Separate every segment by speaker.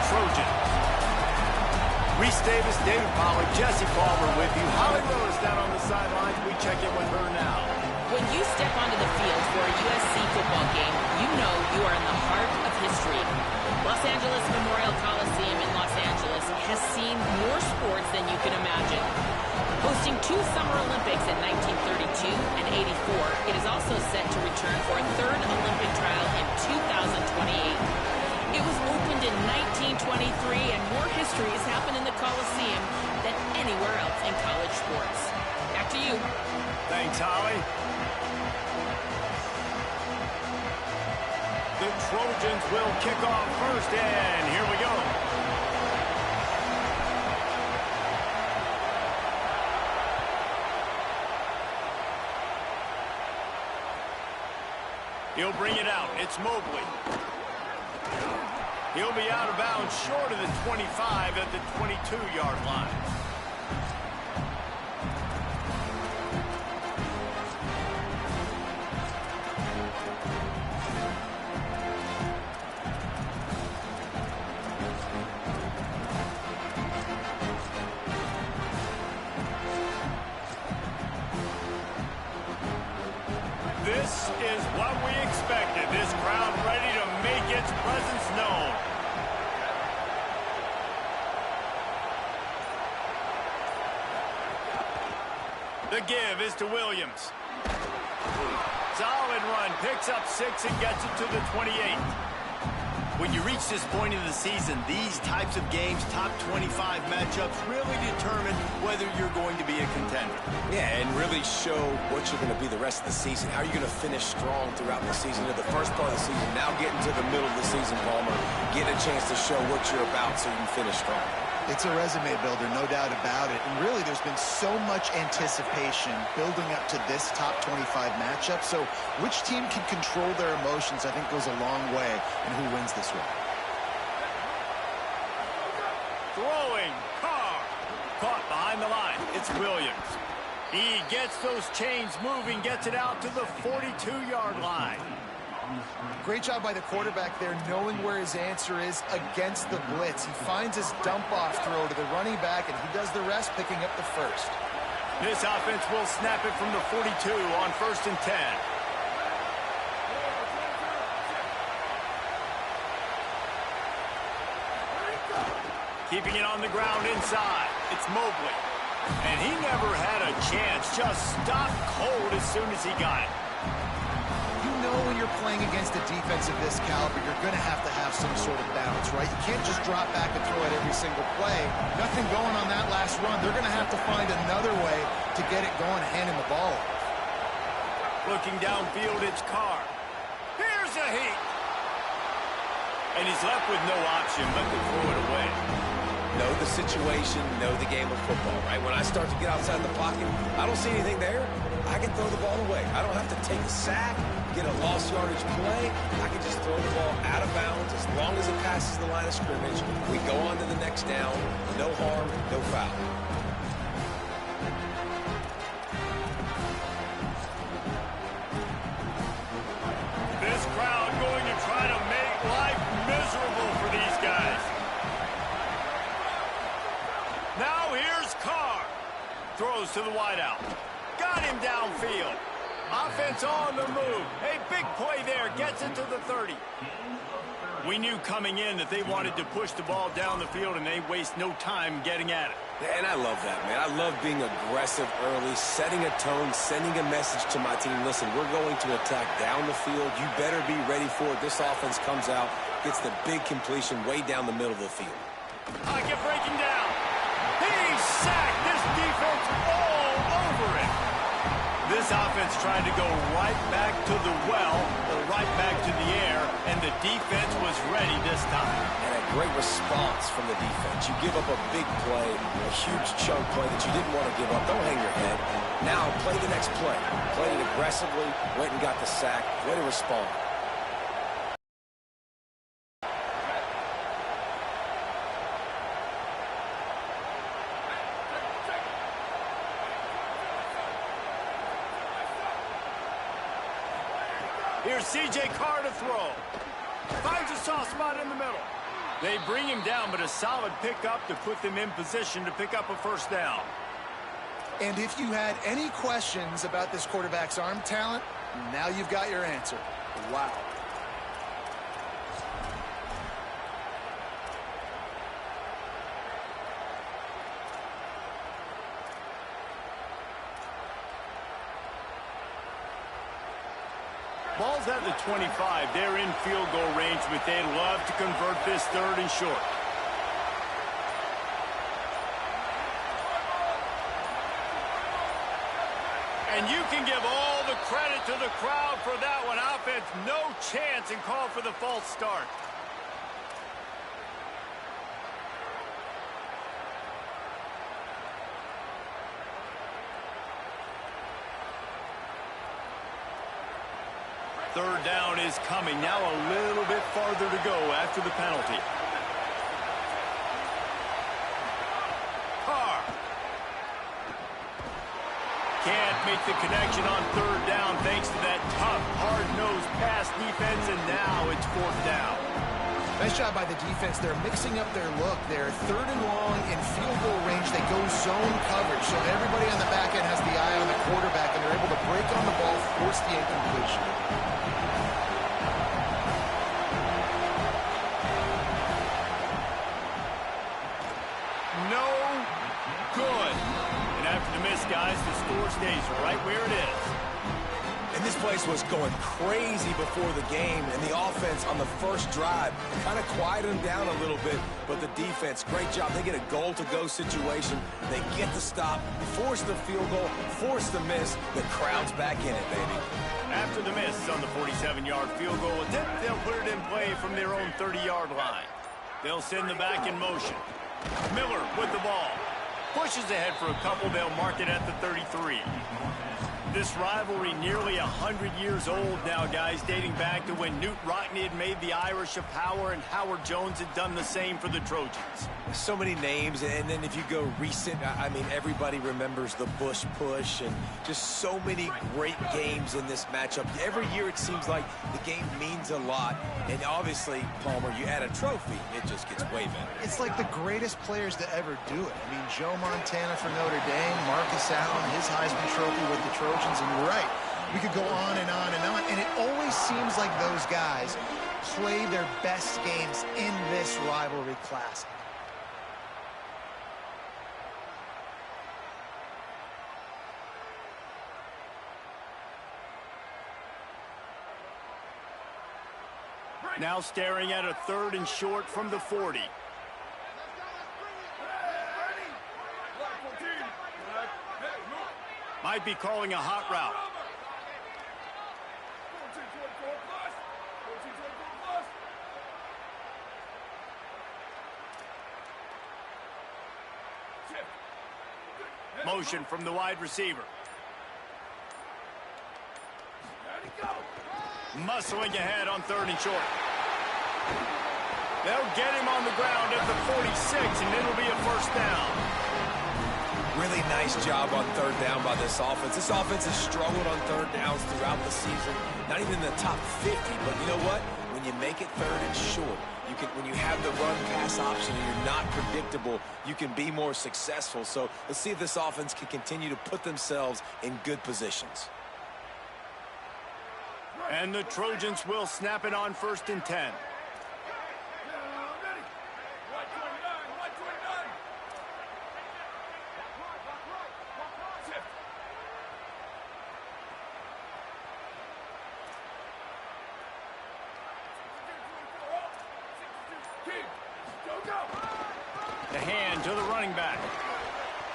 Speaker 1: Trojans. Reese Davis, David Pollack, Jesse Palmer with you. Holly Rose down on the sidelines. We check in with her now.
Speaker 2: When you step onto the field for a USC football game, you know you are in the heart of history. Los Angeles Memorial Coliseum in Los Angeles has seen more sports than you can imagine. Hosting 2 Summer Olympics in 1932 and 84, it is also set to return for a 3rd Olympic trial in 2028. It was opened in 1923, and more history has happened in the Coliseum than anywhere else in college sports. Back to you.
Speaker 1: Thanks, Holly. The Trojans will kick off first, and here we go. He'll bring it out. It's Mobley. He'll be out of bounds short of the 25 at the 22-yard line. This is what we expected. This crowd ready to make its presence known. The give is to Williams. Solid run, picks up 6 and gets it to the 28. When you reach this point in the season, these types of games, top 25 matchups, really determine whether you're going to be a contender.
Speaker 3: Yeah, and really show what you're going to be the rest of the season. How are you going to finish strong throughout the season? To the first part of the season, now getting to the middle of the season, Palmer, getting a chance to show what you're about so you can finish strong.
Speaker 4: It's a resume builder, no doubt about it. And really, there's been so much anticipation building up to this top 25 matchup. So which team can control their emotions, I think, goes a long way in who wins this one.
Speaker 1: Throwing, Carr. Caught behind the line. It's Williams. He gets those chains moving, gets it out to the 42-yard line.
Speaker 4: Great job by the quarterback there, knowing where his answer is against the blitz. He finds his dump-off throw to the running back, and he does the rest, picking up the first.
Speaker 1: This offense will snap it from the 42 on 1st and 10. Keeping it on the ground inside. It's Mobley. And he never had a chance. Just stopped cold as soon as he got it.
Speaker 4: You know when you're playing against a defense of this caliber, you're going to have some sort of balance, right? You can't just drop back and throw it every single play. Nothing going on that last run. They're going to have to find another way to get it going, handing the ball off.
Speaker 1: Looking downfield, it's Carr. Here's a heat. And he's left with no option but to throw it away.
Speaker 3: Know the situation, know the game of football, right? When I start to get outside the pocket, I don't see anything there. I can throw the ball away. I don't have to take a sack, get a lost yardage play. I can just throw the ball out of bounds as long as it passes the line of scrimmage. We go on to the next down. No harm, no foul.
Speaker 1: This crowd going to try to make life miserable for these guys. Now here's Carr. Throws to the wideout. Got him downfield. Offense on the move. A big play there. Gets it to the 30. We knew coming in that they wanted to push the ball down the field, and they waste no time getting at it.
Speaker 3: And I love that, man. I love being aggressive early, setting a tone, sending a message to my team. Listen, we're going to attack down the field. You better be ready for it. This offense comes out, gets the big completion way down the middle of the field.
Speaker 1: Pocket breaking down. He's sacked. This defense all over it. This offense trying to go right back to the well, or right back to the air, and the defense was ready this time.
Speaker 3: And a great response from the defense. You give up a big play, a huge chunk play that you didn't want to give up. Don't hang your head. Now play the next play. Played it aggressively, went and got the sack. Way to respond.
Speaker 1: Here's C.J. Carr to throw. Finds a soft spot in the middle. They bring him down, but a solid pickup to put them in position to pick up a first down.
Speaker 4: And if you had any questions about this quarterback's arm talent, now you've got your answer. Wow.
Speaker 1: Ball's at the 25. They're in field goal range, but they'd love to convert this 3rd and short. And you can give all the credit to the crowd for that one. Offense, no chance, and call for the false start. Third down is coming. Now a little bit farther to go after the penalty. Carr. Can't make the connection on 3rd down thanks to that tough, hard-nosed pass defense, and now it's 4th down.
Speaker 4: Nice job by the defense. They're mixing up their look. They're 3rd and long in field goal range. They go zone coverage, so everybody on the back end has the eye on the quarterback, and they're able to break on the ball, force the incompletion.
Speaker 1: No good. And after the miss, guys, the score stays right where it is.
Speaker 3: And this place was going crazy before the game, and the offense on the first drive kind of quieted them down a little bit, but the defense, great job. They get a goal-to-go situation. They get the stop, force the field goal, force the miss. The crowd's back in it, baby.
Speaker 1: After the miss on the 47-yard field goal attempt, they'll put it in play from their own 30-yard line. They'll send the back in motion. Miller with the ball. Pushes ahead for a couple. They'll mark it at the 33. This rivalry nearly 100 years old now, guys, dating back to when Newt Rockne had made the Irish a power and Howard Jones had done the same for the Trojans.
Speaker 3: So many names, and then if you go recent, I mean, everybody remembers the Bush push and just so many great games in this matchup. Every year it seems like the game means a lot, and obviously, Palmer, you add a trophy, it just gets way better.
Speaker 4: It's like the greatest players to ever do it. I mean, Joe Montana for Notre Dame, Marcus Allen, his Heisman Trophy with the Trojans, and you're right. We could go on and on and on, and it always seems like those guys play their best games in this rivalry classic.
Speaker 1: Now staring at a 3rd and short from the 40. Might be calling a hot route. Motion from the wide receiver. Muscling ahead on 3rd and short. They'll get him on the ground at the 46, and it'll be a first down.
Speaker 3: Really nice job on 3rd down by this offense. This offense has struggled on 3rd downs throughout the season. Not even in the top 50, but you know what? When you make it 3rd and short, when you have the run-pass option and you're not predictable, you can be more successful. So let's see if this offense can continue to put themselves in good positions.
Speaker 1: And the Trojans will snap it on 1st and 10. The hand to the running back.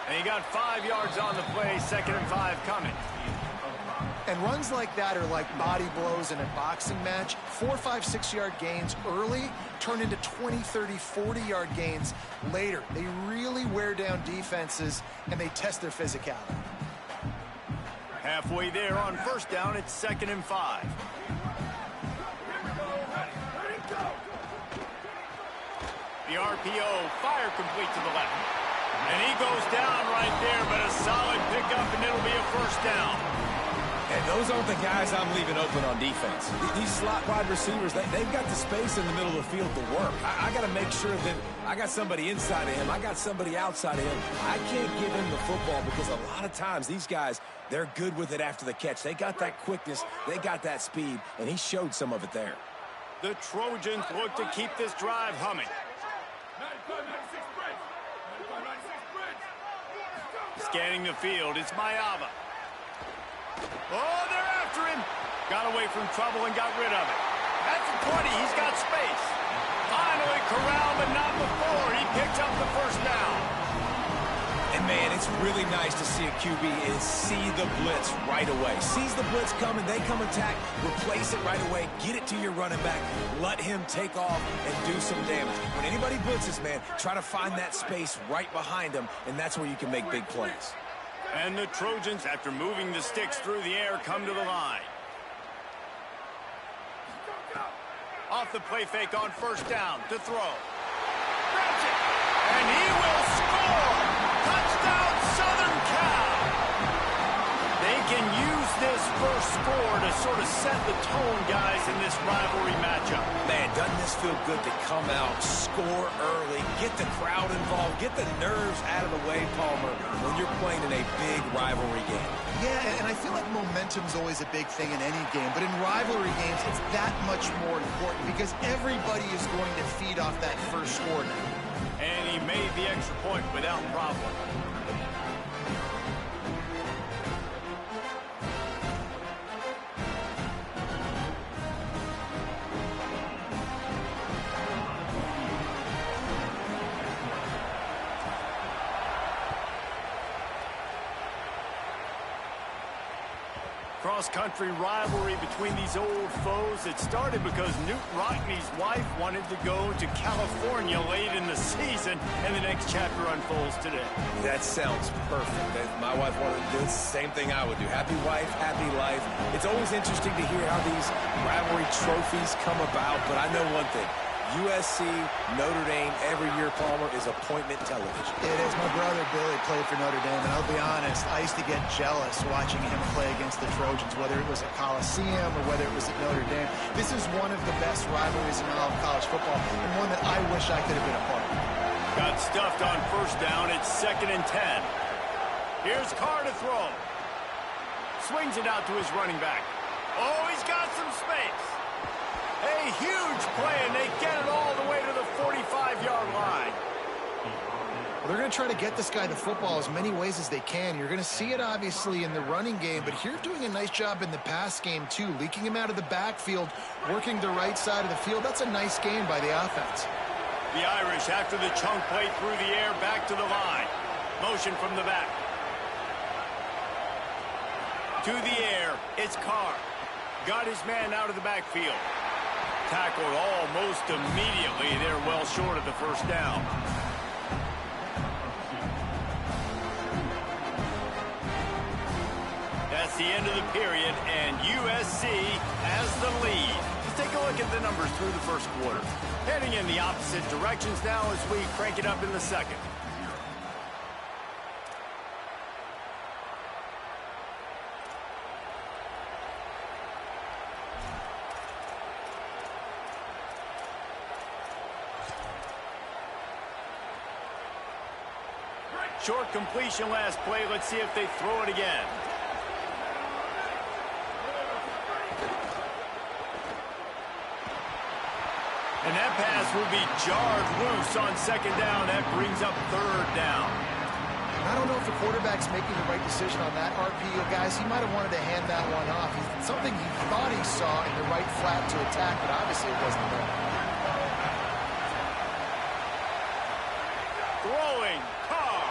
Speaker 1: And he got 5 yards on the play, 2nd and 5 coming.
Speaker 4: And runs like that are like body blows in a boxing match. 4, 5, 6-yard gains early turn into 20, 30, 40-yard gains later. They really wear down defenses, and they test their physicality.
Speaker 1: Halfway there on 1st down, it's 2nd and 5. The RPO, fire complete to the left. And he goes down right there, but a solid pickup, and it'll be a first down.
Speaker 3: And those aren't the guys I'm leaving open on defense. These slot wide receivers, they've got the space in the middle of the field to work. I got to make sure that I got somebody inside of him. I got somebody outside of him. I can't give him the football because a lot of times these guys, they're good with it after the catch. They got that quickness. They got that speed, and he showed some of it there.
Speaker 1: The Trojans look to keep this drive humming. Scanning the field, it's Mayava. Oh, they're after him. Got away from trouble and got rid of it. At the 20, he's got space. Finally corralled, but not before. He picked up the first down.
Speaker 3: And, man, it's really nice to see a QB is see the blitz right away. Sees the blitz coming, they come attack, replace it right away, get it to your running back, let him take off and do some damage. When anybody blitzes, man, try to find that space right behind them, and that's where you can make big plays.
Speaker 1: And the Trojans, after moving the sticks through the air, come to the line. Off the play fake on first down to throw. Grabs it, and he will score! Touchdown, Southern Cal! They can use this first score to sort of set the tone, guys, in this rivalry matchup.
Speaker 3: Man, doesn't this feel good to come out, score early, get the crowd involved, get the nerves out of the way, Palmer, when you're playing in a big rivalry game.
Speaker 4: Yeah, and I feel like momentum's always a big thing in any game, but in rivalry games, it's that much more important because everybody is going to feed off that first score now.
Speaker 1: And he made the extra point without problem. Cross-country rivalry between these old foes. It started because Newt Rockney's wife wanted to go to California late in the season, and the next chapter unfolds today.
Speaker 3: That sounds perfect. If my wife wanted to do the same thing I would do. Happy wife, happy life. It's always interesting to hear how these rivalry trophies come about, but I know one thing. USC, Notre Dame, every year, Palmer, is appointment television.
Speaker 4: It is. My brother Billy played for Notre Dame, and I'll be honest, I used to get jealous watching him play against the Trojans, whether it was at Coliseum or whether it was at Notre Dame. This is one of the best rivalries in all of college football, and one that I wish I could have been a part of.
Speaker 1: Got stuffed on first down. It's 2nd and 10. Here's Carr to throw. Swings it out to his running back. Oh, he's got some space. A huge play, and they get it all the way to the 45-yard line.
Speaker 4: Well, they're going to try to get this guy the football as many ways as they can. You're going to see it, obviously, in the running game, but here doing a nice job in the pass game, too. Leaking him out of the backfield, working the right side of the field. That's a nice game by the offense.
Speaker 1: The Irish, after the chunk play through the air, back to the line. Motion from the back. To the air, it's Carr. Got his man out of the backfield. Tackled almost immediately. They're well short of the first down. That's the end of the period, and USC has the lead. Let's take a look at the numbers through the first quarter. Heading in the opposite directions now as we crank it up in the second. Short completion last play. Let's see if they throw it again. And that pass will be jarred loose on second down. That brings up third down.
Speaker 4: I don't know if the quarterback's making the right decision on that RPO, guys. He might have wanted to hand that one off. Something he thought he saw in the right flat to attack, but obviously it wasn't there.
Speaker 1: Throwing, Carr.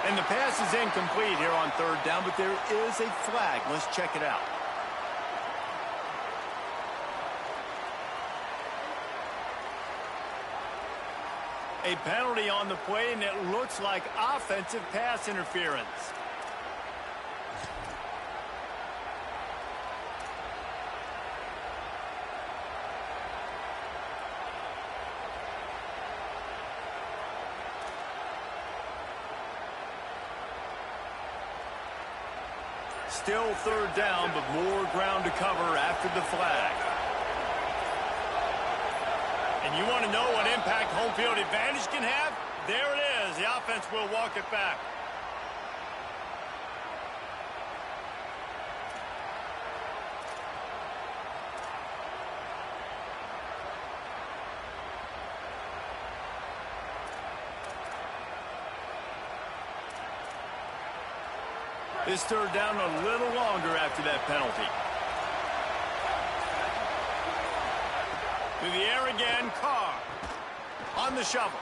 Speaker 1: And the pass is incomplete here on third down, but there is a flag. Let's check it out. A penalty on the play, and it looks like offensive pass interference. Still third down, but more ground to cover after the flag. And you want to know what impact home field advantage can have? There it is. The offense will walk it back. This third down a little longer after that penalty. Through the air again, Carr. On the shovel.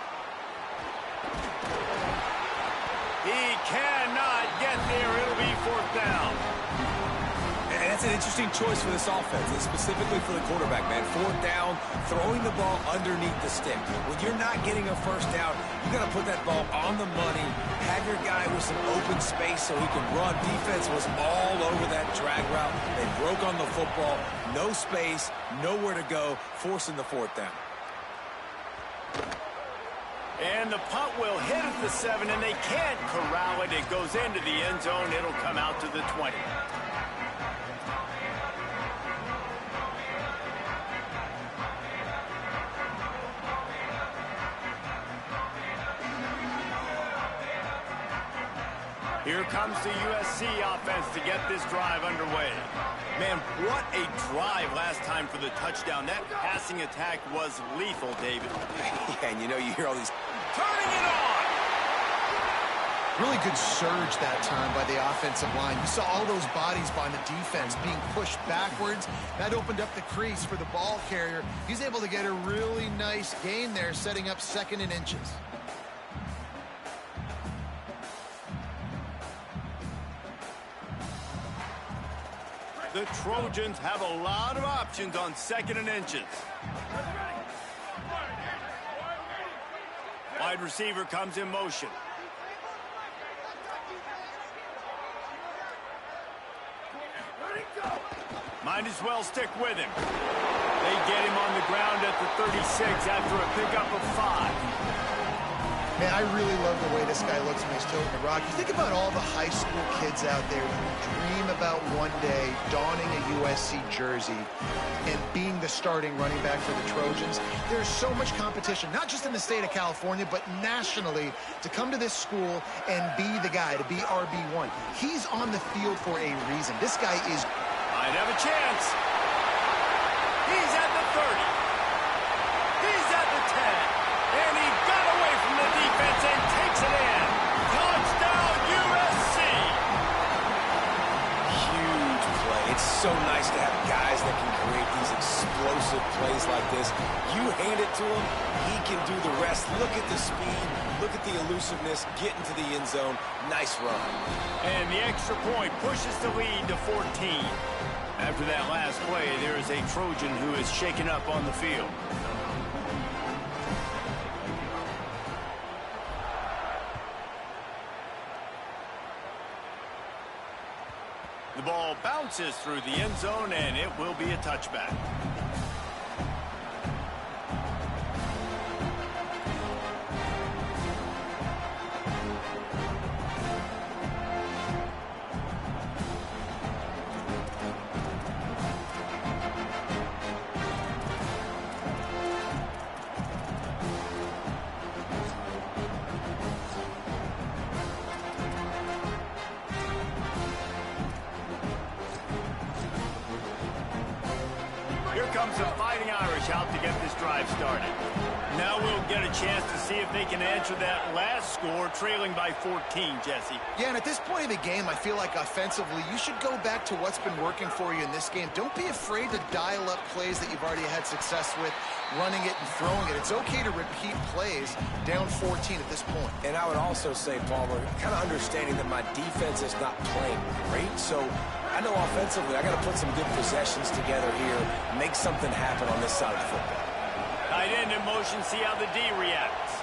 Speaker 1: He cannot get there. It'll be fourth down.
Speaker 3: And that's an interesting choice for this offense, and specifically for the quarterback, man. Fourth down, throwing the ball underneath the stick. When you're not getting a first down, you got to put that ball on the money, have your guy with some open space so he can run. Defense was all over that drag route. They broke on the football, no space, nowhere to go, forcing the fourth down.
Speaker 1: And the punt will hit at the 7, and they can't corral it. It goes into the end zone. It'll come out to the 20. Here comes the USC offense to get this drive underway. Man, what a drive last time for the touchdown. That passing attack was lethal, David.
Speaker 3: Yeah, and you know, you hear all these...
Speaker 1: Turning it on!
Speaker 4: Really good surge that time by the offensive line. You saw all those bodies by the defense being pushed backwards. That opened up the crease for the ball carrier. He's able to get a really nice gain there, setting up 2nd and inches.
Speaker 1: The Trojans have a lot of options on 2nd and inches. Wide receiver comes in motion. Might as well stick with him. They get him on the ground at the 36 after a pickup of 5.
Speaker 4: Man, I really love the way this guy looks when he's toting the rock. You think about all the high school kids out there who dream about one day donning a USC jersey and being the starting running back for the Trojans. There's so much competition, not just in the state of California, but nationally, to come to this school and be the guy, to be RB1. He's on the field for a reason. This guy is...
Speaker 1: Might have a chance. He's at the 30. He's at the 10. And he got away from the defense and takes it in. Touchdown, USC!
Speaker 3: Huge play. It's so nice to have guys that can create these explosive plays like this. You hand it to him, he can do the rest. Look at the speed, look at the elusiveness, get into the end zone. Nice run.
Speaker 1: And the extra point pushes the lead to 14. After that last play, there is a Trojan who is shaken up on the field. The ball bounces through the end zone, and it will be a touchback. Comes the Fighting Irish out to get this drive started. Now we'll get a chance to see if they can answer that last score, trailing by 14, Jesse.
Speaker 4: Yeah, and at this point of the game, I feel like offensively, you should go back to what's been working for you in this game. Don't be afraid to dial up plays that you've already had success with, running it and throwing it. It's okay to repeat plays down 14 at this point.
Speaker 3: And I would also say, Palmer, kind of understanding that my defense is not playing great, so I know offensively I got to put some good possessions together here, make something happen on this side of the football.
Speaker 1: Tight end in motion, see how the D reacts.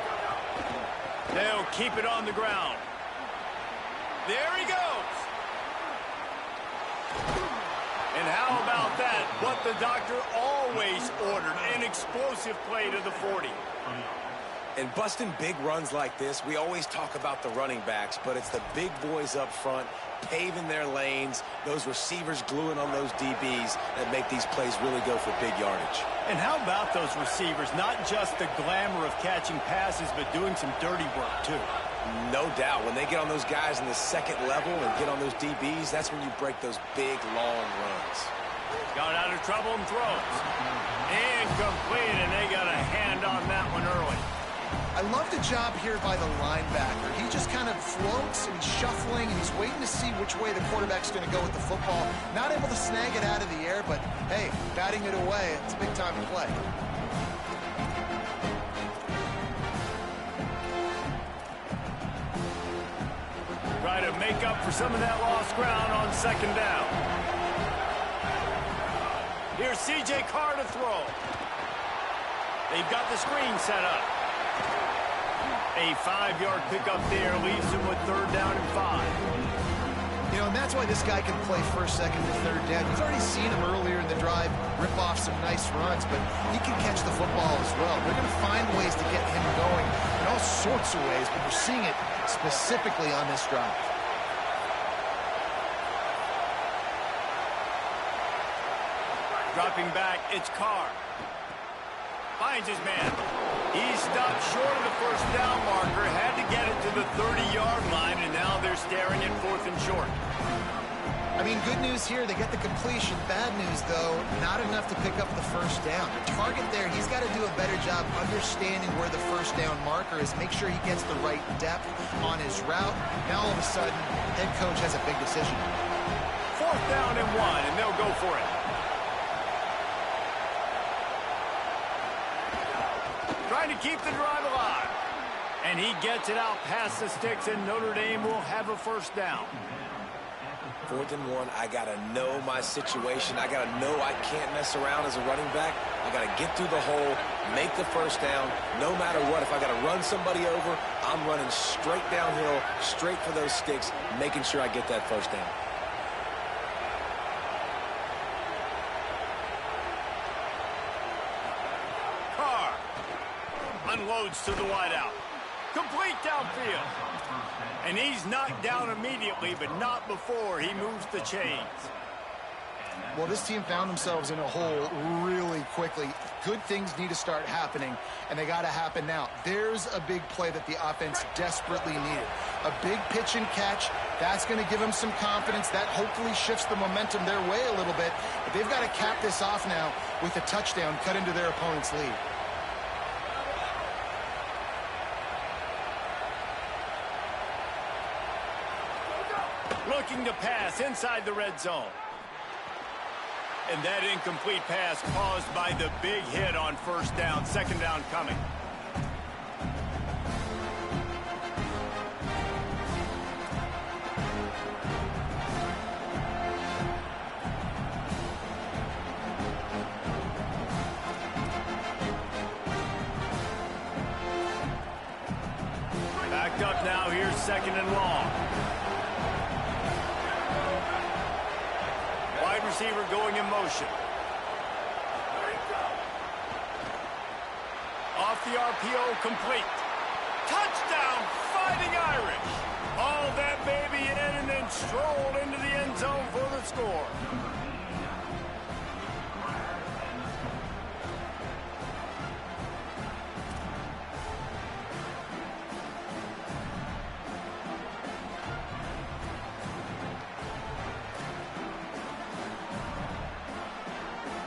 Speaker 1: They'll keep it on the ground. There he goes. And how about that? What the doctor always ordered, an explosive play to the 40.
Speaker 3: And busting big runs like this, we always talk about the running backs, but it's the big boys up front, paving their lanes, those receivers gluing on those DBs that make these plays really go for big yardage.
Speaker 1: And how about those receivers? Not just the glamour of catching passes, but doing some dirty work, too.
Speaker 3: No doubt. When they get on those guys in the second level and get on those DBs, that's when you break those big, long runs.
Speaker 1: Got out of trouble and throws. Incomplete, and they got a hand on that one early.
Speaker 4: I love the job here by the linebacker. He just kind of floats and he's shuffling and he's waiting to see which way the quarterback's going to go with the football. Not able to snag it out of the air, but hey, batting it away, it's a big time play.
Speaker 1: Try to make up for some of that lost ground on second down. Here's C.J. Carr to throw. They've got the screen set up. A 5-yard pickup there leaves him with 3rd down and 5.
Speaker 4: You know, and that's why this guy can play 1st, 2nd, and 3rd down. You've already seen him earlier in the drive rip off some nice runs, but he can catch the football as well. They're going to find ways to get him going in all sorts of ways, but we're seeing it specifically on this drive.
Speaker 1: Dropping back, it's Carr. Finds his man. He stopped short of the 1st down marker, had to get it to the 30-yard line, and now they're staring at 4th and short.
Speaker 4: I mean, good news here, they get the completion. Bad news, though, not enough to pick up the 1st down. The target there, he's got to do a better job understanding where the 1st down marker is, make sure he gets the right depth on his route. Now, all of a sudden, head coach has a big decision.
Speaker 1: 4th down and 1, and they'll go for it. Trying to keep the drive alive. And he gets it out past the sticks, and Notre Dame will have a 1st down.
Speaker 3: 4th and 1, I got to know my situation. I got to know I can't mess around as a running back. I got to get through the hole, make the 1st down. No matter what, if I got to run somebody over, I'm running straight downhill, straight for those sticks, making sure I get that 1st down.
Speaker 1: Carr unloads to the wideout. Complete downfield. And he's knocked down immediately, but not before he moves the chains.
Speaker 4: Well, this team found themselves in a hole really quickly. Good things need to start happening, and they got to happen now. There's a big play that the offense desperately needed. A big pitch and catch. That's going to give them some confidence. That hopefully shifts the momentum their way a little bit. But they've got to cap this off now with a touchdown cut into their opponent's lead.
Speaker 1: Looking to pass inside the red zone. And that incomplete pass caused by the big hit on 1st down. 2nd down coming. Backed up now. Here's 2nd and long. Wide receiver going in motion. Off the RPO, complete. Touchdown, Fighting Irish. All that baby in and then strolled into the end zone for the score.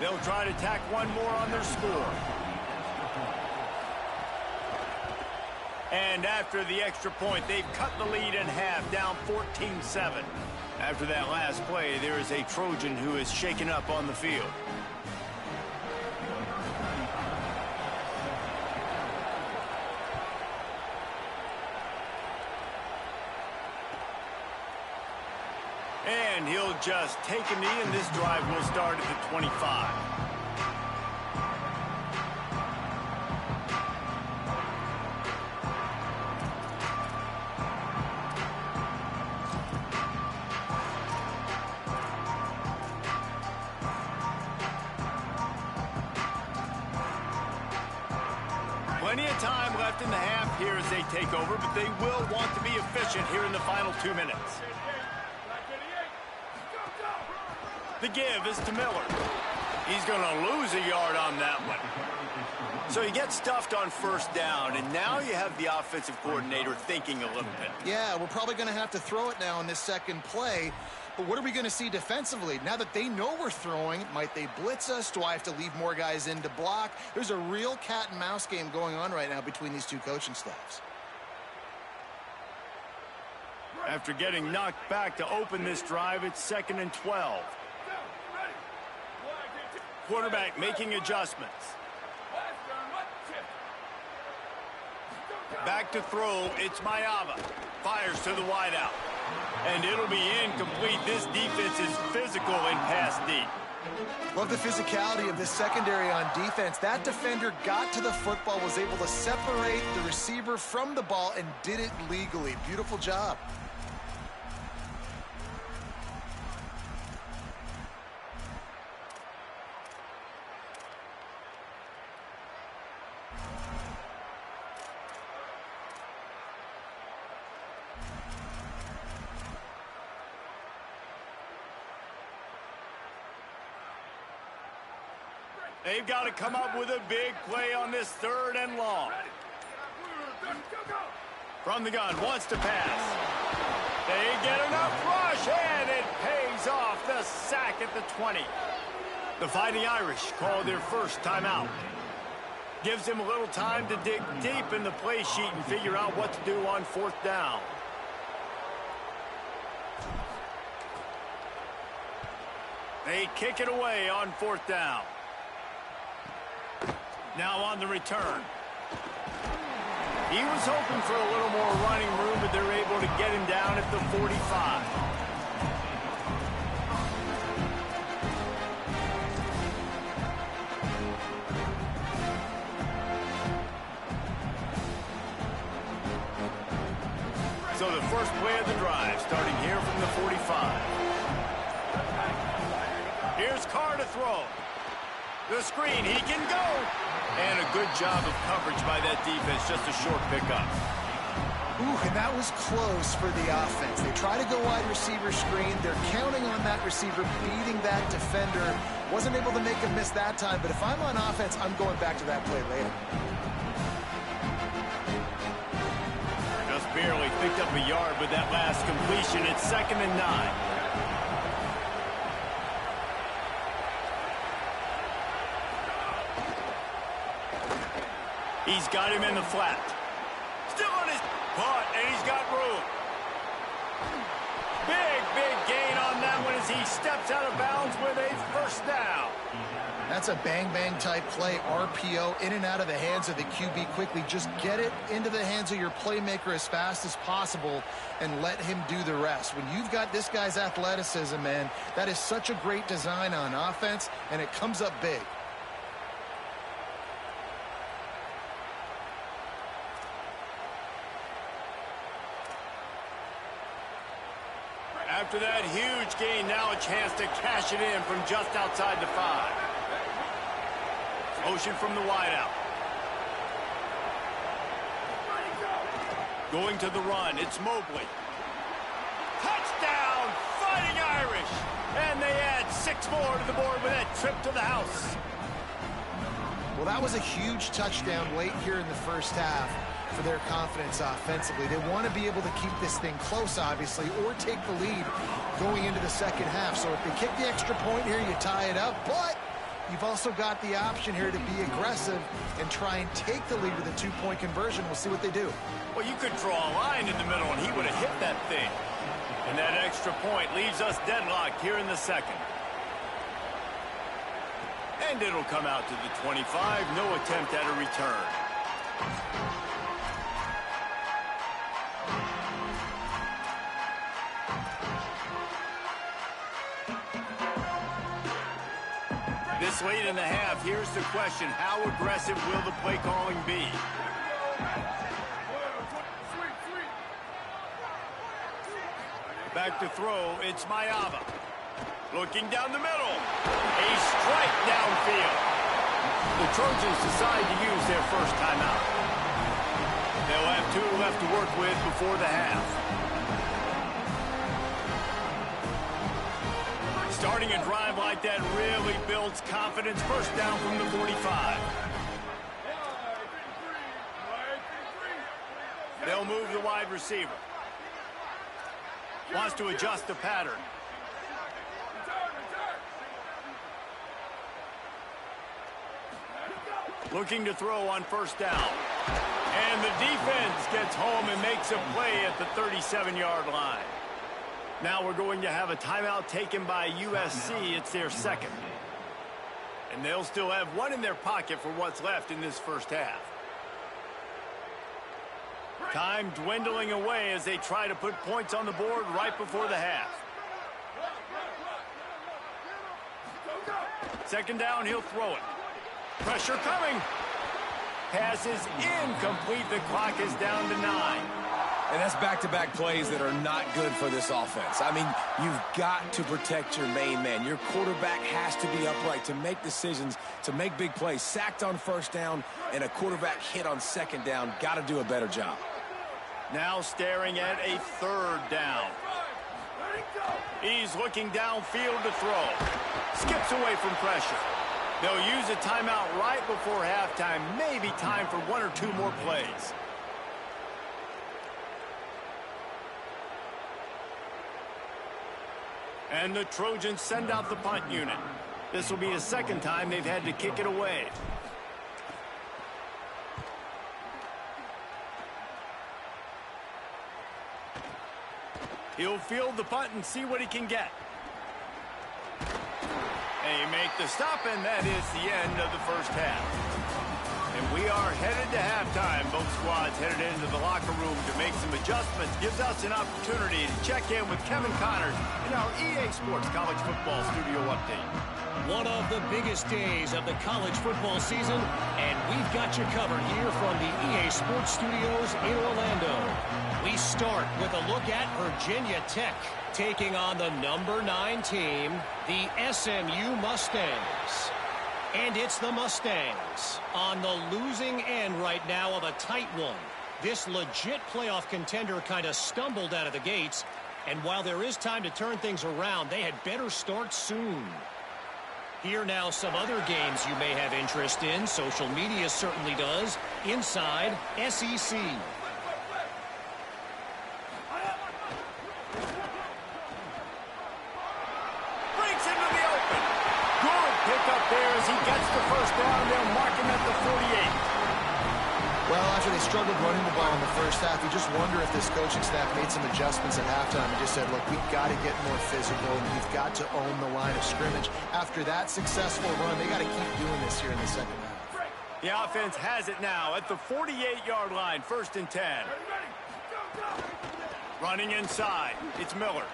Speaker 1: They'll try to tack one more on their score. And after the extra point, they've cut the lead in half, down 14-7. After that last play, there is a Trojan who is shaken up on the field. And he'll just take a knee, and this drive will start at the 25. Plenty of time left in the half here as they take over, but they will want to be efficient here in the final 2 minutes. The give is to Miller. He's going to lose a yard on that one. So you get stuffed on first down, and now you have the offensive coordinator thinking a little bit.
Speaker 4: Yeah, we're probably going to have to throw it now in this second play. But what are we going to see defensively? Now that they know we're throwing, might they blitz us? Do I have to leave more guys in to block? There's a real cat and mouse game going on right now between these two coaching staffs.
Speaker 1: After getting knocked back to open this drive, it's 2nd and 12. Quarterback making adjustments. Back to throw, it's Mayava. Fires to the wideout. And it'll be incomplete. This defense is physical in pass deep.
Speaker 4: Love the physicality of this secondary on defense. That defender got to the football, was able to separate the receiver from the ball, and did it legally. Beautiful job.
Speaker 1: They've got to come up with a big play on this 3rd and long. From the gun, wants to pass. They get enough rush, and it pays off. The sack at the 20. The Fighting Irish call their first timeout. Gives them a little time to dig deep in the play sheet and figure out what to do on 4th down. They kick it away on 4th down. Now on the return. He was hoping for a little more running room, but they're able to get him down at the 45. So the first play of the drive, starting here from the 45. Here's Carr to throw. The screen, he can go. And a good job of coverage by that defense, just a short pickup.
Speaker 4: Ooh, and that was close for the offense. They try to go wide receiver screen. They're counting on that receiver beating that defender. Wasn't able to make him miss that time, but if I'm on offense, I'm going back to that play later.
Speaker 1: Just barely picked up a yard with that last completion. It's 2nd and 9. He's got him in the flat. Still on his butt, and he's got room. Big gain on that one as he steps out of bounds with a first down.
Speaker 4: That's a bang-bang type play. RPO in and out of the hands of the QB quickly. Just get it into the hands of your playmaker as fast as possible and let him do the rest. When you've got this guy's athleticism, man, that is such a great design on offense, and it comes up big.
Speaker 1: After that huge gain, now a chance to cash it in from just outside the 5. Motion from the wideout. Going to the run, it's Mobley. Touchdown, Fighting Irish! And they add 6 more to the board with that trip to the house.
Speaker 4: Well, that was a huge touchdown late here in the first half for their confidence offensively. They want to be able to keep this thing close, obviously, or take the lead going into the second half. So if they kick the extra point here, you tie it up. But you've also got the option here to be aggressive and try and take the lead with a 2-point conversion. We'll see what they do.
Speaker 1: Well, you could draw a line in the middle, and he would have hit that thing. And that extra point leaves us deadlocked here in the second. And it'll come out to the 25. No attempt at a return. This late in the half, here's the question. How aggressive will the play calling be? Back to throw, it's Mayava. Looking down the middle. A strike downfield. The Trojans decide to use their first timeout. 2 left to work with before the half. Starting a drive like that really builds confidence. First down from the 45. They'll move the wide receiver. Wants to adjust the pattern. Looking to throw on first down. And the defense gets home and makes a play at the 37-yard line. Now we're going to have a timeout taken by USC. It's their second. And they'll still have one in their pocket for what's left in this first half. Time dwindling away as they try to put points on the board right before the half. Second down, he'll throw it. Pressure coming. Pass is incomplete. The clock is down to 9.
Speaker 3: And that's back-to-back plays that are not good for this offense. I mean, you've got to protect your main man. Your quarterback has to be upright to make decisions, to make big plays. Sacked on first down and a quarterback hit on second down. Got to do a better job.
Speaker 1: Now staring at a third down. He's looking downfield to throw. Skips away from pressure. They'll use a timeout right before halftime. Maybe time for 1 or 2 more plays. And the Trojans send out the punt unit. This will be the second time they've had to kick it away. He'll field the punt and see what he can get. They make the stop, and that is the end of the first half. And we are headed to halftime. Both squads headed into the locker room to make some adjustments. Gives us an opportunity to check in with Kevin Connors in our EA Sports College Football Studio Update.
Speaker 5: One of the biggest days of the college football season, and we've got you covered here from the EA Sports Studios in Orlando. We start with a look at Virginia Tech taking on the number 9 team, the SMU Mustangs. And it's the Mustangs on the losing end right now of a tight one. This legit playoff contender kind of stumbled out of the gates, and while there is time to turn things around, they had better start soon. Here now some other games you may have interest in. Social media certainly does. Inside SEC.
Speaker 1: There as he gets the first down, they'll mark him at the 48.
Speaker 4: Well, after they struggled running the ball in the first half, you just wonder if this coaching staff made some adjustments at halftime and just said, look, we've got to get more physical and we've got to own the line of scrimmage. After that successful run, they got to keep doing this here in the second half.
Speaker 1: The offense has it now at the 48-yard line, 1st and 10. Running inside, it's Miller.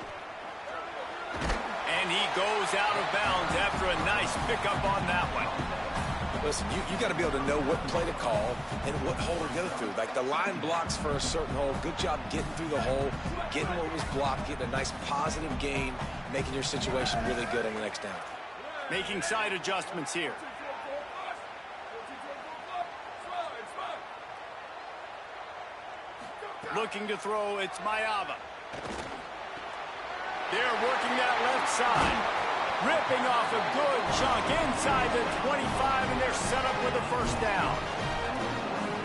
Speaker 1: And he goes out of bounds after a nice pickup on that one.
Speaker 3: Listen, you got to be able to know what play to call and what hole to go through. Like the line blocks for a certain hole. Good job getting through the hole, getting what was blocked, getting a nice positive gain, making your situation really good on the next down.
Speaker 1: Making side adjustments here. Looking to throw, it's Mayava. They're working that left side. Ripping off a good chunk inside the 25, and they're set up with a first down.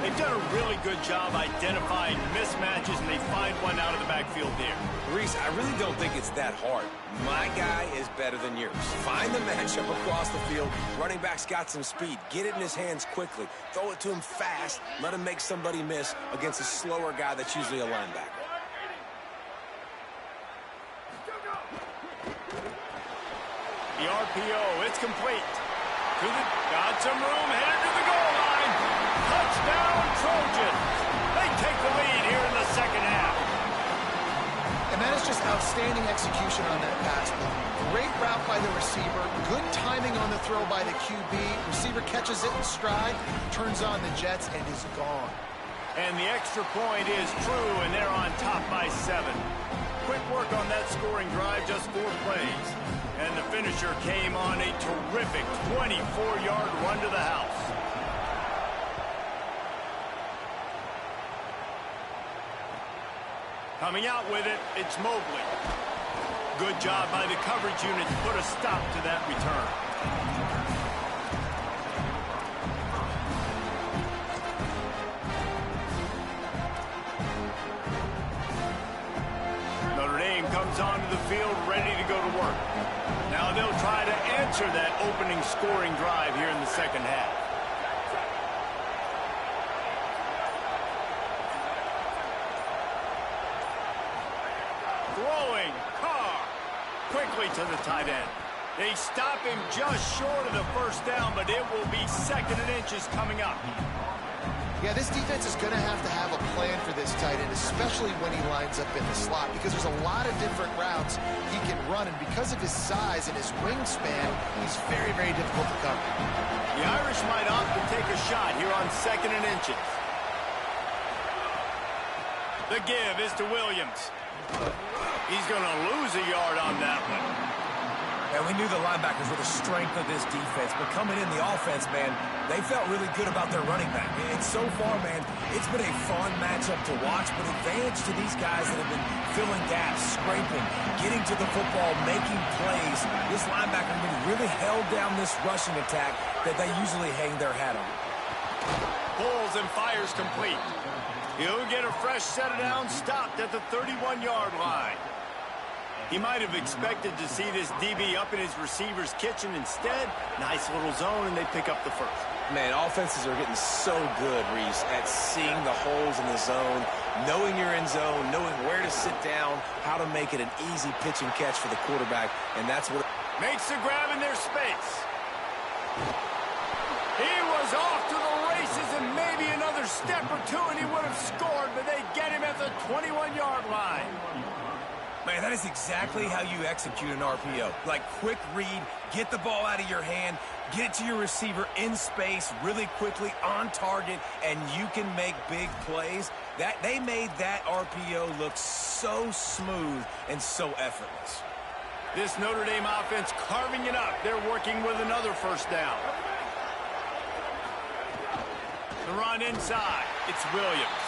Speaker 1: They've done a really good job identifying mismatches, and they find one out of the backfield there.
Speaker 3: Reese, I really don't think it's that hard. My guy is better than yours. Find the matchup across the field. Running back's got some speed. Get it in his hands quickly. Throw it to him fast. Let him make somebody miss against a slower guy that's usually a linebacker.
Speaker 1: The RPO, it's complete. Got some room, headed to the goal line. Touchdown, Trojans. They take the lead here in the second half.
Speaker 4: And that is just outstanding execution on that pass play. Great route by the receiver. Good timing on the throw by the QB. Receiver catches it in stride, turns on the jets, and is gone.
Speaker 1: And the extra point is true, and they're on top by 7. Quick work on that scoring drive, just 4 plays. And the finisher came on a terrific 24-yard run to the house. Coming out with it, it's Mobley. Good job by the coverage unit to put a stop to that return. Notre Dame comes onto the field ready to go to work. Now they'll try to answer that opening scoring drive here in the second half. Throwing, Carr, quickly to the tight end. They stop him just short of the first down, but it will be 2nd and inches coming up.
Speaker 4: Yeah, this defense is going to have a plan for this tight end, especially when he lines up in the slot, because there's a lot of different routes he can run, and because of his size and his wingspan, he's very, very difficult to cover.
Speaker 1: The Irish might opt to take a shot here on 2nd and inches. The give is to Williams. He's going to lose a yard on that one.
Speaker 3: And we knew the linebackers were the strength of this defense, but coming in the offense, man, they felt really good about their running back. And so far, man, it's been a fun matchup to watch, but advantage to these guys that have been filling gaps, scraping, getting to the football, making plays. This linebacker really held down this rushing attack that they usually hang their hat on.
Speaker 1: Pulls and fires complete. He'll get a fresh set of downs stopped at the 31-yard line. He might have expected to see this DB up in his receiver's kitchen. Instead, nice little zone, and they pick up the first.
Speaker 3: Man, offenses are getting so good, Reese, at seeing the holes in the zone, knowing you're in zone, knowing where to sit down, how to make it an easy pitch and catch for the quarterback, and that's what...
Speaker 1: Makes the grab in their space. He was off to the races, and maybe another step or two, and he would have scored, but they get him at the 21-yard line.
Speaker 3: Man, that is exactly how you execute an RPO. Like, quick read, get the ball out of your hand, get it to your receiver in space really quickly, on target, and you can make big plays. They made that RPO look so smooth and so effortless.
Speaker 1: This Notre Dame offense carving it up. They're working with another first down. The run inside. It's Williams.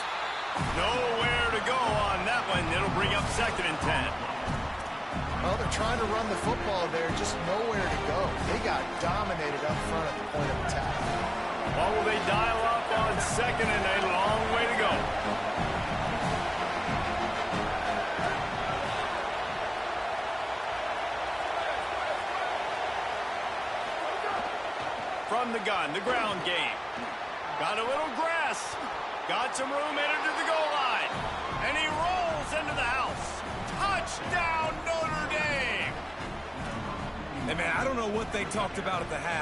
Speaker 1: Nowhere to go on that one. It'll bring up 2nd and 10.
Speaker 4: Well, they're trying to run the football there, just nowhere to go. They got dominated up front at the point of attack.
Speaker 1: What will they dial up on 2nd and a long way to go? From the gun, the ground game. Got a little grass. Got some room headed to the goal line. And he rolls into the house. Touchdown, Notre Dame!
Speaker 3: Hey, man, I don't know what they talked about at the half.